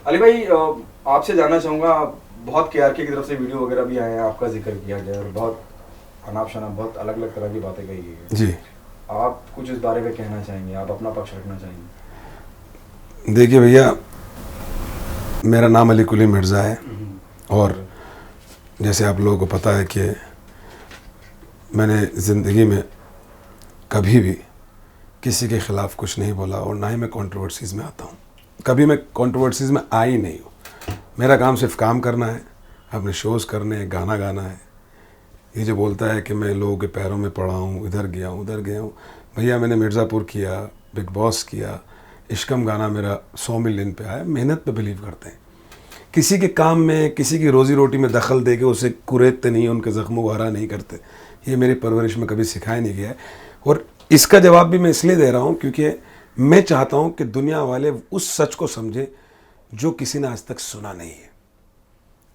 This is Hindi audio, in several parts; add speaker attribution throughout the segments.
Speaker 1: अली भाई, आपसे जानना चाहूँगा, बहुत केआरके की तरफ से वीडियो वगैरह भी आए हैं, आपका जिक्र किया गया और बहुत अनाप शनाप बहुत अलग अलग तरह की बातें कही गई है।
Speaker 2: जी।
Speaker 1: आप कुछ इस बारे में कहना चाहेंगे, आप अपना पक्ष रखना चाहेंगे?
Speaker 2: देखिए भैया, मेरा नाम अली कुली मिर्ज़ा है और जैसे आप लोगों को पता है कि मैंने ज़िंदगी में कभी भी किसी के ख़िलाफ़ कुछ नहीं बोला और ना ही मैं कंट्रोवर्सीज़ में आता हूँ। कभी मैं कंट्रोवर्सीज़ में आ ही नहीं हूँ। मेरा काम सिर्फ काम करना है, अपने शोज़ करने हैं, गाना गाना है। ये जो बोलता है कि मैं लोगों के पैरों में पड़ा हूँ, इधर गया हूँ उधर गया हूँ, भैया मैंने मिर्ज़ापुर किया, बिग बॉस किया, इश्कम गाना मेरा 100 मिलियन पे आया। मेहनत पे बिलीव करते हैं। किसी के काम में, किसी की रोज़ी रोटी में दखल दे के उसे कुरेदते नहीं, उनके ज़ख्मों को हरा नहीं करते। ये मेरी परवरिश में कभी सिखाया नहीं गया है। और इसका जवाब भी मैं इसलिए दे रहा हूँ क्योंकि मैं चाहता हूँ कि दुनिया वाले उस सच को समझें जो किसी ने आज तक सुना नहीं है।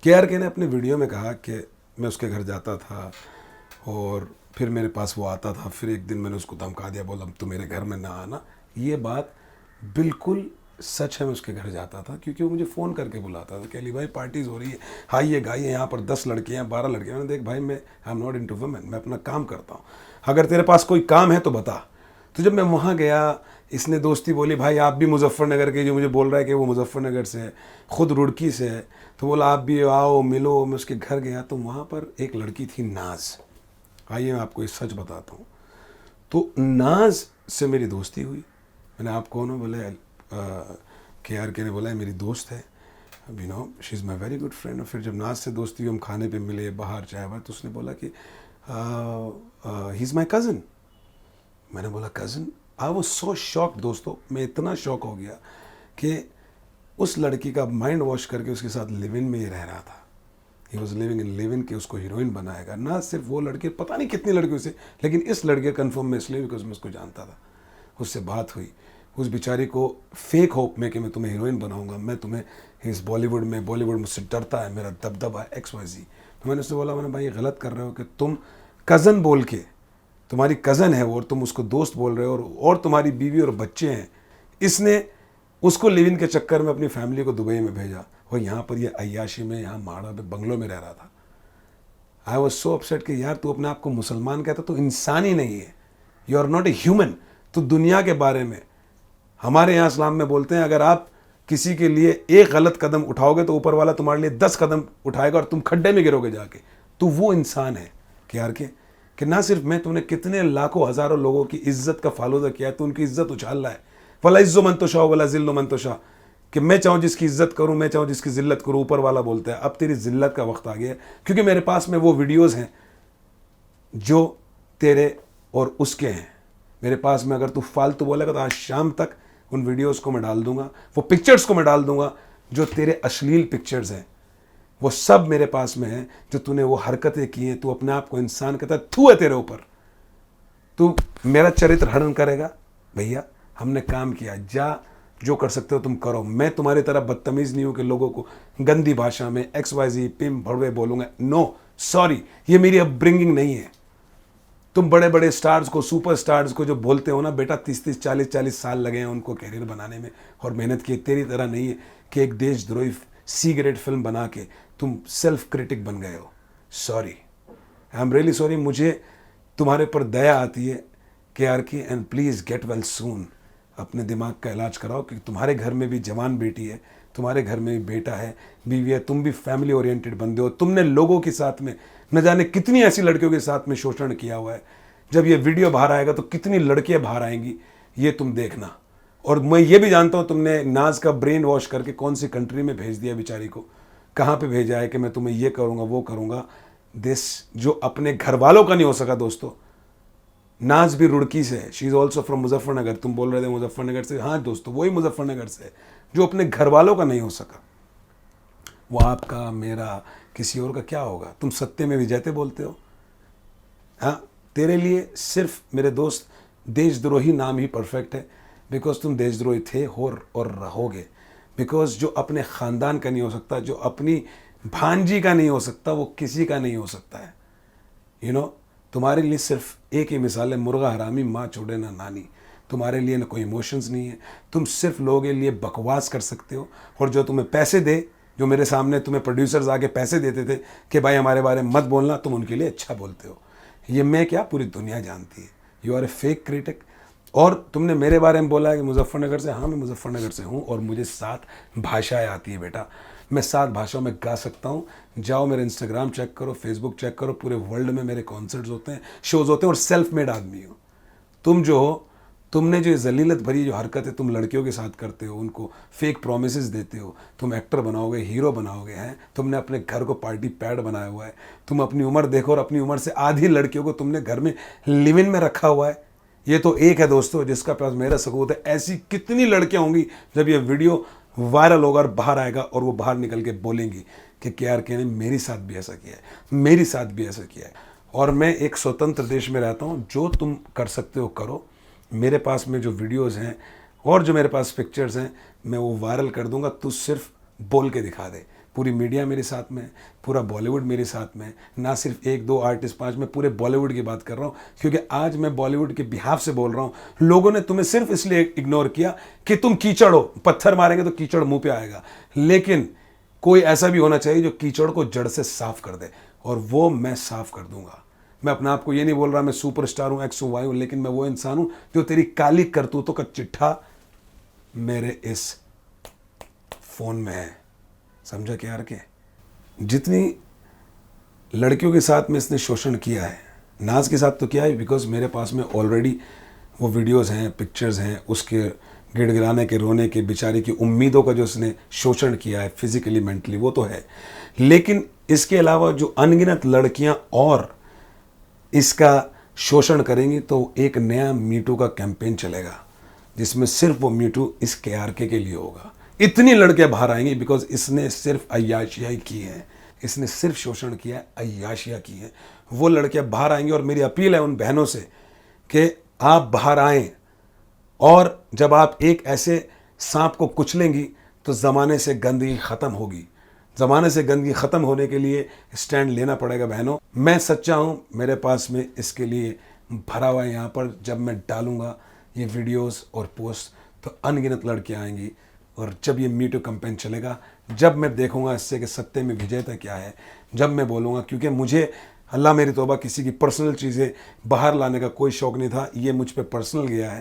Speaker 2: केआरके ने अपने वीडियो में कहा कि मैं उसके घर जाता था और फिर मेरे पास वो आता था, फिर एक दिन मैंने उसको धमका दिया, बोला तू मेरे घर में ना आना। ये बात बिल्कुल सच है। मैं उसके घर जाता था क्योंकि वो मुझे फ़ोन करके बुलाता था कि अली भाई पार्टीज़ हो रही है, आइए गाइए, यहाँ पर 10 लड़कियाँ 12 लड़कियाँ। मैंने देख भाई, मैं I am not into women, मैं अपना काम करता हूँ, अगर तेरे पास कोई काम है तो बता। तो जब मैं वहाँ गया, इसने दोस्ती बोली, भाई आप भी मुजफ्फरनगर के, जो मुझे बोल रहा है कि वो मुजफ्फरनगर से है, ख़ुद रुड़की से है, तो बोला आप भी आओ मिलो। मैं उसके घर गया तो वहाँ पर एक लड़की थी, नाज। आइए मैं आपको ये सच बताता हूँ। तो नाज से मेरी दोस्ती हुई। मैंने आप कौन हो? बोले केआरके ने बोला है मेरी दोस्त है, you know she is my very good friend. और फिर जब नाज से दोस्ती हुई, हम खाने पे मिले बाहर चाय बात, तो उसने बोला कि ही इज़ माई कज़न। मैंने बोला cousin? I was so shock दोस्तों, मैं इतना शॉक हो गया कि उस लड़की का माइंड वॉश करके उसके साथ लिव इन में ही रह रहा था। He was living in live in के उसको हीरोइन बनाएगा। ना सिर्फ वो लड़के, पता नहीं कितनी लड़कियों से, लेकिन इस लड़के कन्फर्म में इसलिए बिकॉज मैं उसको जानता था। उससे बात हुई, उस बेचारी को फेक होप में कि मैं तुम्हें हीरोइन बनाऊंगा, मैं तुम्हें इस बॉलीवुड में, बॉलीवुड मुझसे डरता है, मेरा दबदबा है XYZ। तो मैंने उससे बोला, मैंने भाई ये गलत कर रहे हो कि तुम कज़न बोल के, तुम्हारी कज़न है वो और तुम उसको दोस्त बोल रहे हो, और तुम्हारी बीवी और बच्चे हैं। इसने उसको लिव इन के चक्कर में अपनी फैमिली को दुबई में भेजा और यहाँ पर ये अय्याशी में, यहाँ माड़ा पे बंगलों में रह रहा था। आई वॉज सो अपसेट कि यार तू अपने आप को मुसलमान कहता, तो इंसान ही नहीं है, you are not a human. तो दुनिया के बारे में, हमारे यहाँ इस्लाम में बोलते हैं अगर आप किसी के लिए एक गलत कदम उठाओगे तो ऊपर वाला तुम्हारे लिए 10 कदम उठाएगा और तुम खड्डे में गिरोगे जाके। तो वो इंसान है कि ना सिर्फ मैं, तुमने कितने लाखों हज़ारों लोगों की इज्जत का फालूदा किया है, तो उनकी इज्जत उछाल रहा है। वला इज़्ज़ो मन तो शाह वला ज़िल्लो मन तो शाह, कि मैं चाहूँ जिसकी इज्जत करूँ, मैं चाहूँ जिसकी ज़िल्लत करूँ। ऊपर वाला बोलता है अब तेरी ज़िल्लत का वक्त आ गया है, क्योंकि मेरे पास में वो वीडियोज़ हैं जो तेरे और उसके हैं। मेरे पास में अगर तू फालतू बोलेगा तो आज शाम तक उन वीडियोस को मैं डाल दूंगा, वो पिक्चर्स को मैं डाल दूंगा जो तेरे अश्लील पिक्चर्स हैं, वो सब मेरे पास में है। जो तूने वो हरकतें की हैं, तू अपने आप को इंसान कहता है, थू है तेरे ऊपर, तू मेरा चरित्र हनन करेगा। भैया हमने काम किया, जा जो कर सकते हो तुम करो। मैं तुम्हारी तरह बदतमीज़ नहीं हूं कि लोगों को गंदी भाषा में XYZ पिम भड़वे बोलूंगा। नो सॉरी, ये मेरी अपब्रिंगिंग नहीं है। तुम बड़े बड़े स्टार्स को, सुपर स्टार्स को जो बोलते हो ना, बेटा 30-30 40-40 साल लगे हैं उनको कैरियर बनाने में और मेहनत की। तेरी तरह नहीं है कि एक देशद्रोही सी ग्रेड फिल्म बना के तुम सेल्फ क्रिटिक बन गए हो। Sorry, I am really sorry. मुझे तुम्हारे पर दया आती है KRK, and please get well soon. अपने दिमाग का इलाज कराओ, क्योंकि तुम्हारे घर में भी जवान बेटी है, तुम्हारे घर में भी बेटा है, बीवी है, तुम भी फैमिली ओरिएंटेड बंदे हो। तुमने लोगों के साथ में न जाने कितनी ऐसी लड़कियों के साथ में शोषण किया हुआ है। जब ये वीडियो बाहर आएगा तो कितनी लड़कियां बाहर आएंगी, ये तुम देखना। और मैं ये भी जानता हूं तुमने नाज का ब्रेन वॉश करके कौन सी कंट्री में भेज दिया बेचारी को, कहाँ पे भेजा है कि मैं तुम्हें ये करूँगा वो करूँगा। दिस जो अपने घर वालों का नहीं हो सका दोस्तों। नाज भी रुड़की से है, she is also from Muzaffarnagar. तुम बोल रहे थे मुजफ्फरनगर से, हाँ दोस्तों वही मुजफ्फरनगर से है। जो अपने घर वालों का नहीं हो सका, वो आपका, मेरा, किसी और का क्या होगा। तुम सत्य में विजयते बोलते हो। हाँ, तेरे लिए सिर्फ मेरे दोस्त देशद्रोही नाम ही परफेक्ट है, बिकॉज तुम देशद्रोही थे हो और रहोगे। बिकॉज जो अपने ख़ानदान का नहीं हो सकता, जो अपनी भांजी का नहीं हो सकता, वो किसी का नहीं हो सकता है। यू नो, तुम्हारे लिए सिर्फ एक ही मिसाल है, मुर्गा हरामी माँ छोड़े ना नानी। तुम्हारे लिए ना कोई इमोशंस नहीं है, तुम सिर्फ लोगों के लिए बकवास कर सकते हो। और जो तुम्हें पैसे दे, जो मेरे सामने तुम्हें प्रोड्यूसर्स आके पैसे देते थे कि भाई हमारे बारे में मत बोलना, तुम उनके लिए अच्छा बोलते हो। ये मैं क्या, पूरी दुनिया जानती है। You are a fake critic. और तुमने मेरे बारे में बोला है कि मुजफ्फरनगर से, हाँ मैं मुजफ्फरनगर से हूँ और मुझे 7 भाषाएं आती है बेटा। मैं 7 भाषाओं में गा सकता हूँ। जाओ मेरे इंस्टाग्राम चेक करो, फेसबुक चेक करो, पूरे वर्ल्ड में मेरे कॉन्सर्ट्स होते हैं, शोज़ होते हैं। और सेल्फ मेड आदमी हो तुम। जो हो, तुमने जो जलीलत भरी जो हरकतें तुम लड़कियों के साथ करते हो, उनको फेक प्रोमिसेस देते हो, तुम एक्टर बनाओगे, हीरो बनाओगे हैं। तुमने अपने घर को पार्टी पैड बनाया हुआ है। तुम अपनी उम्र देखो और अपनी उम्र से आधी लड़कियों को तुमने घर में लिव इन में रखा हुआ है। ये तो एक है दोस्तों जिसका पास मेरा सबूत है। ऐसी कितनी लड़कियां होंगी जब ये वीडियो वायरल होगा और बाहर आएगा और वो बाहर निकल के बोलेंगी कि KRK ने मेरे साथ भी ऐसा किया है, मेरे साथ भी ऐसा किया है। और मैं एक स्वतंत्र देश में रहता हूँ, जो तुम कर सकते हो करो। मेरे पास में जो वीडियोस हैं और जो मेरे पास पिक्चर्स हैं, मैं वो वायरल कर दूंगा। तू सिर्फ बोल के दिखा दे। पूरी मीडिया मेरे साथ में है, पूरा बॉलीवुड मेरे साथ में है। ना सिर्फ 1-2 आर्टिस्ट, 5, मैं पूरे बॉलीवुड की बात कर रहा हूँ, क्योंकि आज मैं बॉलीवुड के बिहाफ से बोल रहा हूँ। लोगों ने तुम्हें सिर्फ इसलिए इग्नोर किया कि तुम कीचड़ हो, पत्थर मारेंगे तो कीचड़ मुंह पे आएगा। लेकिन कोई ऐसा भी होना चाहिए जो कीचड़ को जड़ से साफ कर दे, और वो मैं साफ कर दूंगा। मैं अपने आप को ये नहीं बोल रहा मैं सुपरस्टार हूँ, X Y हूँ, लेकिन मैं वो इंसान हूँ जो तेरी काली करतूतों का चिट्ठा मेरे इस फोन में है। समझा KRK? जितनी लड़कियों के साथ में इसने शोषण किया है, नाज के साथ तो किया है, बिकॉज मेरे पास में ऑलरेडी वो वीडियोस हैं, पिक्चर्स हैं, उसके गिड़गिड़ाने के, रोने के, बेचारी की उम्मीदों का जो उसने शोषण किया है फिजिकली, मेंटली, वो तो है। लेकिन इसके अलावा जो अनगिनत लड़कियां और इसका शोषण करेंगी, तो एक नया मीटू का कैंपेन चलेगा जिसमें सिर्फ वो मीटू इस KRK के लिए होगा। इतनी लड़कियां बाहर आएंगी बिकॉज इसने सिर्फ अय्याशियाँ की है, इसने सिर्फ शोषण किया है, अय्याशियाँ की है। वो लड़कियां बाहर आएंगी और मेरी अपील है उन बहनों से कि आप बाहर आएं, और जब आप एक ऐसे सांप को कुचलेंगी तो ज़माने से गंदगी ख़त्म होगी। ज़माने से गंदगी ख़त्म होने के लिए स्टैंड लेना पड़ेगा बहनों। मैं सच्चा हूँ, मेरे पास में इसके लिए भरा हुआ है। यहाँ पर जब मैं डालूँगा ये वीडियोस और पोस्ट तो अनगिनत लड़कियाँ आएंगी। और जब ये मीटू कैंपेन चलेगा, जब मैं देखूंगा इससे कि सत्य में विजेता क्या है, जब मैं बोलूँगा, क्योंकि मुझे अल्लाह मेरी तौबा किसी की पर्सनल चीज़ें बाहर लाने का कोई शौक़ नहीं था। ये मुझ पे पर्सनल गया है,